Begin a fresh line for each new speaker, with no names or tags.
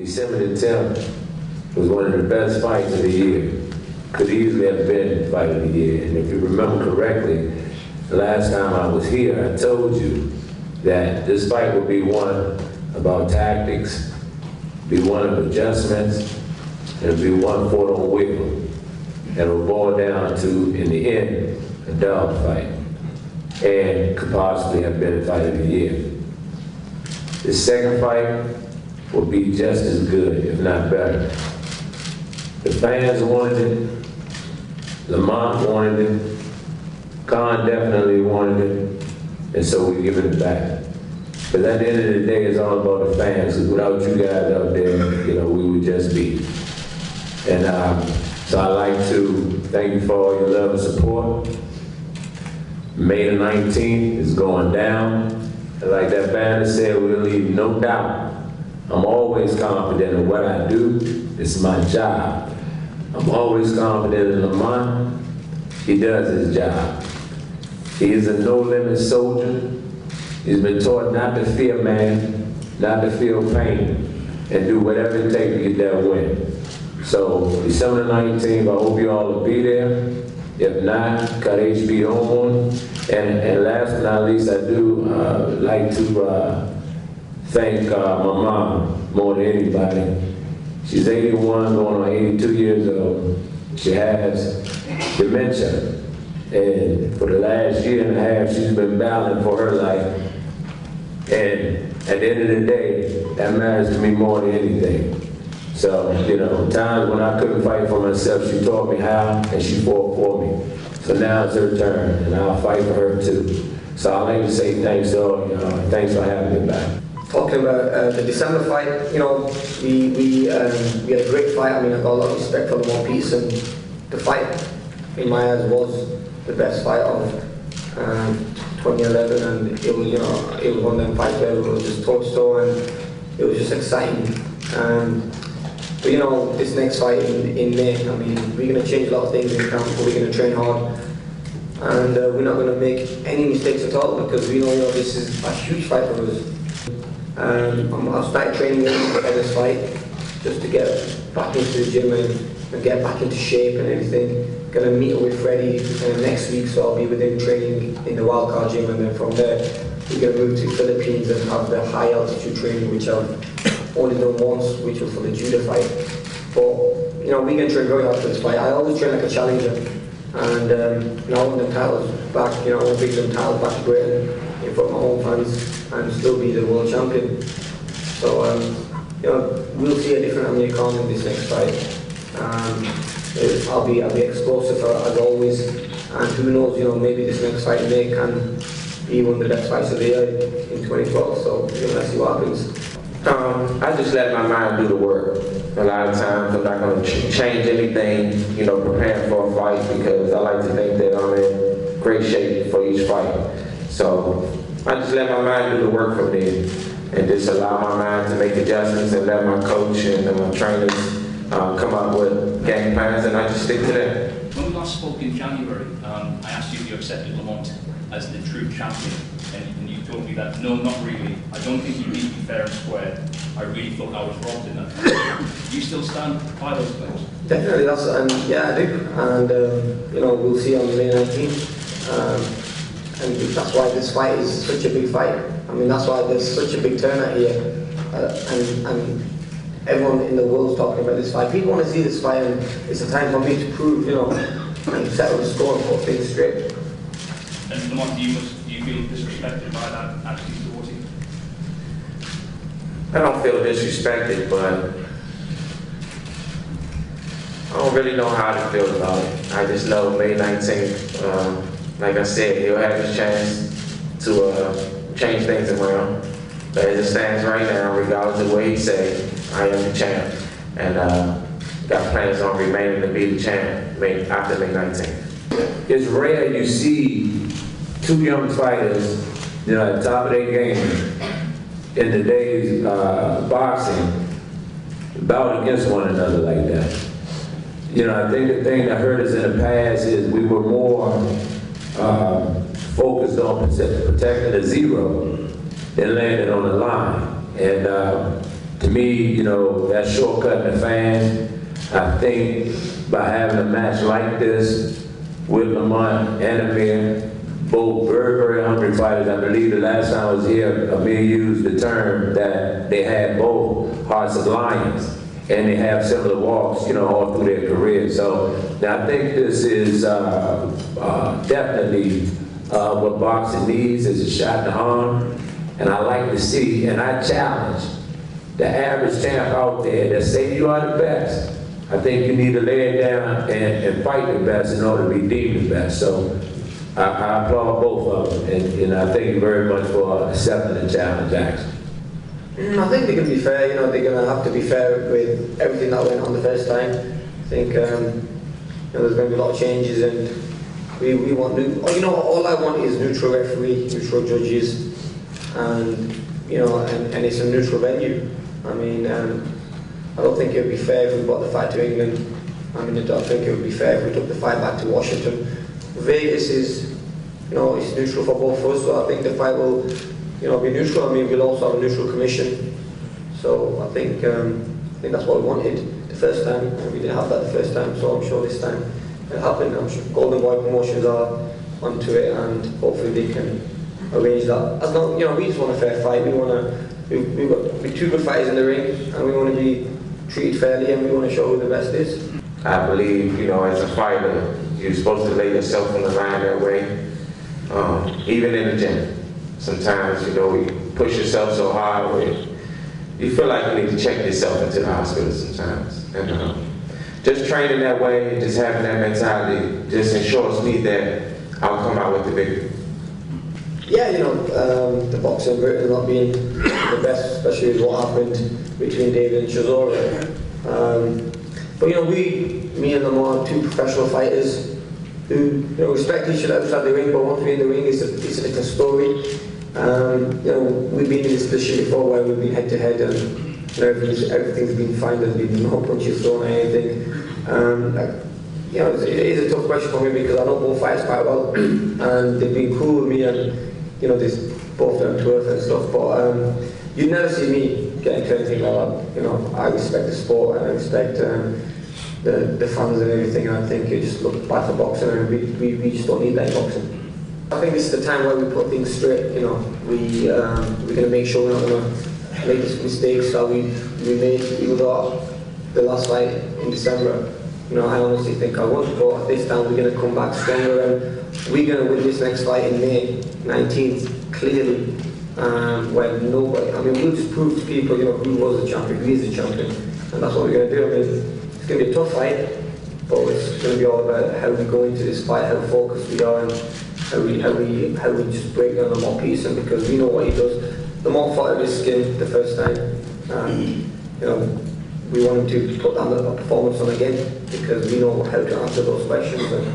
December the 10th was one of the best fights of the year. Could easily have been fight of the year. And if you remember correctly, the last time I was here, I told you that this fight would be one about tactics, be one of adjustments, and it'll be one fought on wiggle. And it'll boil down to, in the end, a dog fight. And could possibly have been a fight of the year. The second fight will be just as good, if not better. The fans wanted it, Lamont wanted it, Khan definitely wanted it, and so we're giving it back. But at the end of the day, it's all about the fans, because without you guys out there, we would just be. And so I'd like to thank you for all your love and support. May the 19th is going down. And like that banner said, we'll leave no doubt. I'm always confident in what I do. It's my job. I'm always confident in Lamont. He does his job. He is a no-limit soldier. He's been taught not to fear man, not to feel pain, and do whatever it takes to get that win. So December 19th, I hope you all will be there. If not, cut HB on. And last but not least, I do like to thank my mom more than anybody. She's 81, going on 82 years old. She has dementia. And for the last year and a half, she's been battling for her life. And at the end of the day, that matters to me more than anything. So, times when I couldn't fight for myself, she taught me how, and she fought for me. So now it's her turn, and I'll fight for her too. So I'd like to say thanks to all y'all, and thanks for having me back.
Talking about the December fight, we had a great fight. I mean, I got a lot of respect for Lamont Peterson. The fight, in my eyes, was the best fight of 2011, and it was, it was one of them fights where it was just toe-to-toe, and it was just exciting. But this next fight in May, I mean, we're going to change a lot of things in camp, but we're going to train hard. And we're not going to make any mistakes at all, because we know, this is a huge fight for us. I'll start training for this fight, just to get back into the gym and get back into shape and everything. Going to meet with Freddie next week, so I'll be with him training in the wildcard gym, and then from there, we're going to move to the Philippines and have the high altitude training, which I've only done once, which was for the judo fight. But we're going to train very hard for this fight. I always train like a challenger, and now I want the titles back. I want to bring them titles back to Britain in front of my home fans and still be the world champion. So we'll see a different Amir Khan in this next fight. I'll be explosive as always, and who knows? Maybe this next fight can be one of the best fights of the year in 2012. So let's see what happens.
I just let my mind do the work. A lot of times I'm not going to change anything, preparing for a fight, because I like to think that I'm in great shape for each fight. So I just let my mind do the work from there, and just allow my mind to make adjustments, and let my coach and my trainers come up with game plans, and I just stick to that.
When we last spoke in January, I asked you if you accepted Lamont as the true champion, and you told me that no, not really. I don't think you beat me fair and square. I really thought I was robbed in that. Do you still stand by those claims?
Definitely, yeah, I do. And we'll see on May 19th. And that's why this fight is such a big fight. I mean, that's why there's such a big turnout here, and everyone in the world's talking about this fight. People want to see this fight, and it's a time for me to prove, and settle the score and put things straight.
And Lamont, do you feel disrespected by that attitude towards you?
I don't feel disrespected, but I don't really know how to feel about it. I just know May 19th, like I said, he'll have his chance to change things around. But as it stands right now, regardless of what he say, I am the champ. And got plans on remaining to be the champ after May 19th. It's rare you see two young fighters, at the top of their game in the days boxing, bout against one another like that. I think the thing that hurt us in the past is we were more focused on protecting the zero than landing on the line. And To me, you know, that's shortcutting the fans. I think by having a match like this with Lamont and Amir, both very, very hungry fighters. I believe the last time I was here, Amir used the term that they had both hearts of lions, and they have similar walks, you know, all through their careers. So I think this is definitely what boxing needs, is a shot in the arm. And I like to see, and I challenge the average champ out there that say you are the best. I think you need to lay it down and fight the best in order to be deemed the best. So I applaud both of them, and I thank you very much for accepting the challenge, Jackson.
I think they're going to be fair. You know, they're going to have to be fair with everything that went on the first time. I think you know, there's going to be a lot of changes, and we want new. You know, all I want is neutral referee, neutral judges, and you know, and it's a neutral venue. I mean, I don't think it would be fair if we brought the fight to England. I mean, I don't think it would be fair if we took the fight back to Washington. Vegas is, you know, it's neutral for both of us, so I think the fight will, you know, be neutral. I mean, we'll also have a neutral commission. So I think that's what we wanted the first time, and we didn't have that the first time. So I'm sure this time it'll happen. I'm sure Golden Boy Promotions are onto it, and hopefully they can arrange that. As long, you know, we just want a fair fight. We want to. We've got two good fighters in the ring, and we want to be treated fairly, and we want to show who the best is.
I believe, you know, as a fighter, you're supposed to lay yourself on the line that way. Even in the gym, sometimes, you know, you push yourself so hard where you feel like you need to check yourself into the hospital sometimes. And just training that way, just having that mentality, just ensures me that I'll come out with the victory.
Yeah, you know, the boxing in Britain not being the best, especially with what happened between David and Chisora. But you know, me and Lamont, two professional fighters who, you know, respect each other outside the ring, but once we're in the ring, it's a different story. You know, we've been in this position before where we've been head to head, and you know, everything's been fine. There's been no punches thrown or anything. You know, it is a tough question for me because I know both fighters quite well, and they've been cool with me, and you know, there's both down to earth and stuff. But you'd never see me getting to anything like that. You know, I respect the sport, and I respect the fans and everything, and I think it just looks bad for boxing, and we just don't need that in boxing. I think this is the time where we put things straight. You know, we're going to make sure we're not going to make these mistakes that we made, even though the last fight in December. You know, I honestly think I won, but this time we're going to come back stronger, and we're going to win this next fight in May 19th, clearly, where nobody, I mean, we'll just prove to people, you know, who was the champion, who is the champion, and that's what we're going to do. I mean, it's going to be a tough fight, but it's going to be all about how we go into this fight, how focused we are, and how we just break down Lamont Peterson, because we know what he does. Lamont fought out his skin the first time, you know, we want him to put that performance on again, because we know how to answer those questions. And